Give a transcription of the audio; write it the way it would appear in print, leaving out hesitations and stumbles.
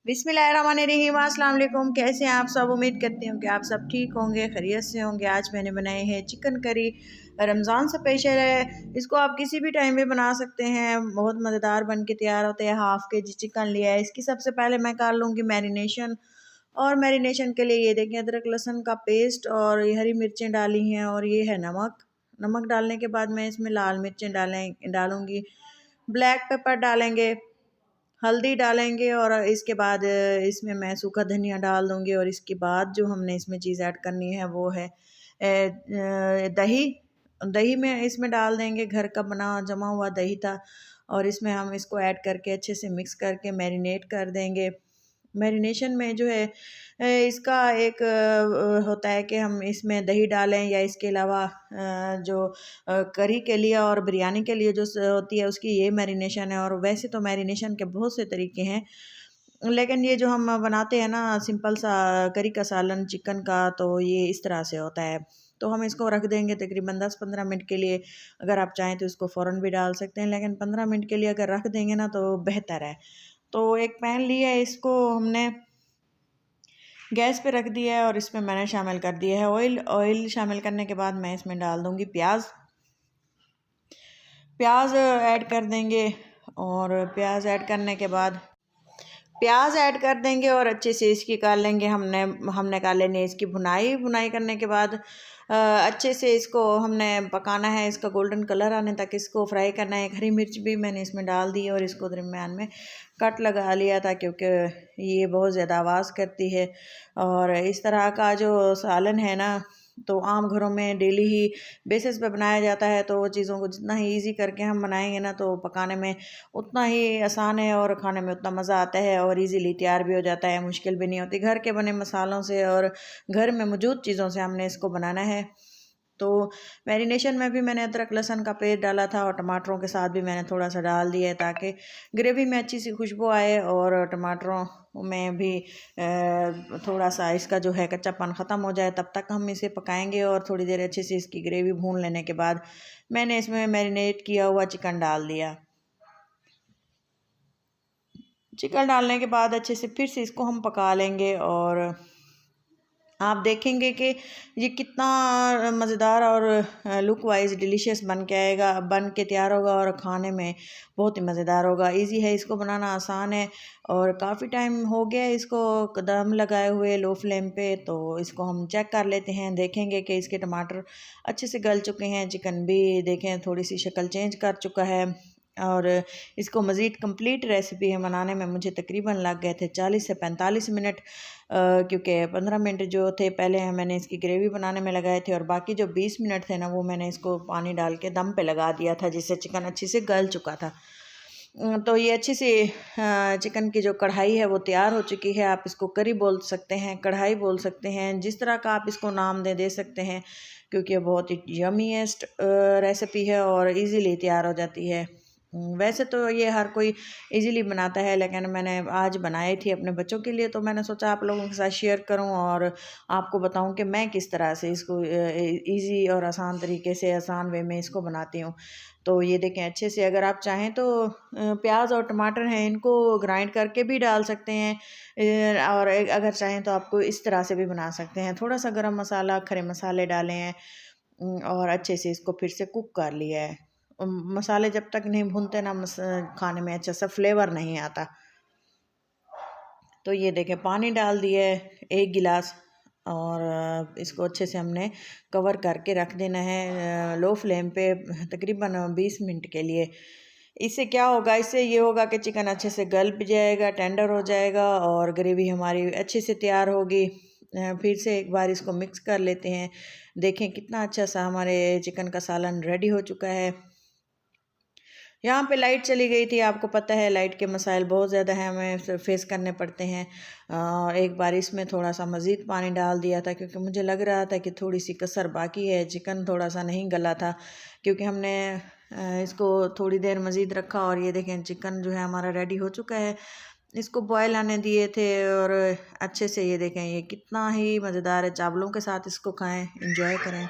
बिस्मिल्लाहिर्रहमानिर्रहीम, अस्सलाम वालेकुम। कैसे हैं आप सब? उम्मीद करती हूँ कि आप सब ठीक होंगे, खैरियत से होंगे। आज मैंने बनाए हैं चिकन करी। रमज़ान से स्पेशल है। इसको आप किसी भी टाइम पे बना सकते हैं, बहुत मज़ेदार बन के तैयार होते हैं। हाफ़ के जी चिकन लिया है। इसकी सबसे पहले मैं कर लूँगी मैरिनेशन। और मैरिनेशन के लिए ये देखिए अदरक लहसुन का पेस्ट और ये हरी मिर्चें डाली हैं और ये है नमक। नमक डालने के बाद मैं इसमें लाल मिर्चें डालूँगी, ब्लैक पेपर डालेंगे, हल्दी डालेंगे और इसके बाद इसमें मैं सूखा धनिया डाल दूँगी। और इसके बाद जो हमने इसमें चीज़ ऐड करनी है वो है दही। दही में इसमें डाल देंगे, घर का बना जमा हुआ दही था और इसमें हम इसको ऐड करके अच्छे से मिक्स करके मैरिनेट कर देंगे। मैरिनेशन में जो है इसका एक होता है कि हम इसमें दही डालें या इसके अलावा जो करी के लिए और बिरयानी के लिए जो होती है उसकी ये मैरिनेशन है। और वैसे तो मैरिनेशन के बहुत से तरीके हैं, लेकिन ये जो हम बनाते हैं ना सिंपल सा करी का सालन चिकन का, तो ये इस तरह से होता है। तो हम इसको रख देंगे तकरीबन 10-15 मिनट के लिए। अगर आप चाहें तो इसको फ़ौरन भी डाल सकते हैं, लेकिन 15 मिनट के लिए अगर रख देंगे ना तो बेहतर है। तो एक पैन लिया है, इसको हमने गैस पे रख दिया है और इसमें मैंने शामिल कर दिया है ऑयल। ऑयल शामिल करने के बाद मैं इसमें डाल दूँगी प्याज। प्याज ऐड कर देंगे और प्याज ऐड करने के बाद प्याज ऐड कर देंगे और अच्छे से इसकी कर लेंगे। हमने कर लेनी है इसकी भुनाई करने के बाद अच्छे से इसको हमने पकाना है, इसका गोल्डन कलर आने तक इसको फ्राई करना है। एक हरी मिर्च भी मैंने इसमें डाल दी और इसको दरमियान में कट लगा लिया था क्योंकि ये बहुत ज़्यादा आवाज़ करती है। और इस तरह का जो सालन है ना तो आम घरों में डेली ही बेसिस पे बनाया जाता है, तो वो चीज़ों को जितना ही इजी करके हम बनाएंगे ना तो पकाने में उतना ही आसान है और खाने में उतना मज़ा आता है और इजीली तैयार भी हो जाता है, मुश्किल भी नहीं होती। घर के बने मसालों से और घर में मौजूद चीज़ों से हमने इसको बनाना है। तो मैरिनेशन में भी मैंने अदरक लहसुन का पेस्ट डाला था और टमाटरों के साथ भी मैंने थोड़ा सा डाल दिया है ताकि ग्रेवी में अच्छी सी खुशबू आए और टमाटरों में भी थोड़ा सा इसका जो है कच्चापन ख़त्म हो जाए, तब तक हम इसे पकाएंगे। और थोड़ी देर अच्छे से इसकी ग्रेवी भून लेने के बाद मैंने इसमें मैरिनेट किया हुआ चिकन डाल दिया। चिकन डालने के बाद अच्छे से फिर से इसको हम पका लेंगे और आप देखेंगे कि ये कितना मज़ेदार और लुक वाइज डिलीशियस बन के आएगा, बन के तैयार होगा और ख़ाने में बहुत ही मज़ेदार होगा। इजी है, इसको बनाना आसान है और काफ़ी टाइम हो गया है इसको दम लगाए हुए लो फ्लेम पे। तो इसको हम चेक कर लेते हैं, देखेंगे कि इसके टमाटर अच्छे से गल चुके हैं, चिकन भी देखें थोड़ी सी शक्ल चेंज कर चुका है। और इसको मज़ीद कंप्लीट रेसिपी है बनाने में मुझे तकरीबन लग गए थे 40 से 45 मिनट, क्योंकि 15 मिनट जो थे पहले मैंने इसकी ग्रेवी बनाने में लगाए थे और बाकी जो 20 मिनट थे ना वो मैंने इसको पानी डाल के दम पे लगा दिया था, जिससे चिकन अच्छे से गल चुका था। तो ये अच्छी सी चिकन की जो कढ़ाई है वो तैयार हो चुकी है। आप इसको करी बोल सकते हैं, कढ़ाई बोल सकते हैं, जिस तरह का आप इसको नाम दे सकते हैं, क्योंकि बहुत ही यमीएस्ट रेसिपी है और इजीली तैयार हो जाती है। वैसे तो ये हर कोई इजीली बनाता है, लेकिन मैंने आज बनाई थी अपने बच्चों के लिए, तो मैंने सोचा आप लोगों के साथ शेयर करूं और आपको बताऊं कि मैं किस तरह से इसको इजी और आसान तरीके से आसान वे में इसको बनाती हूं। तो ये देखें अच्छे से, अगर आप चाहें तो प्याज और टमाटर हैं इनको ग्राइंड करके भी डाल सकते हैं, और अगर चाहें तो आपको इस तरह से भी बना सकते हैं। थोड़ा सा गरम मसाला, खड़े मसाले डाले हैं और अच्छे से इसको फिर से कुक कर लिया है। मसाले जब तक नहीं भूनते ना खाने में अच्छा सा फ्लेवर नहीं आता। तो ये देखें पानी डाल दिया है 1 गिलास और इसको अच्छे से हमने कवर करके रख देना है लो फ्लेम पे तकरीबन 20 मिनट के लिए। इससे क्या होगा, इससे ये होगा कि चिकन अच्छे से गल भी जाएगा, टेंडर हो जाएगा और ग्रेवी हमारी अच्छे से तैयार होगी। फिर से एक बार इसको मिक्स कर लेते हैं। देखें कितना अच्छा सा हमारे चिकन का सालन रेडी हो चुका है। यहाँ पे लाइट चली गई थी, आपको पता है लाइट के मसाइल बहुत ज़्यादा हैं, हमें फेस करने पड़ते हैं। एक बार इसमें थोड़ा सा मज़ीद पानी डाल दिया था क्योंकि मुझे लग रहा था कि थोड़ी सी कसर बाकी है, चिकन थोड़ा सा नहीं गला था, क्योंकि हमने इसको थोड़ी देर मज़ीद रखा। और ये देखें चिकन जो है हमारा रेडी हो चुका है। इसको बॉयल आने दिए थे और अच्छे से ये देखें ये कितना ही मज़ेदार है। चावलों के साथ इसको खाएँ, इंजॉय करें।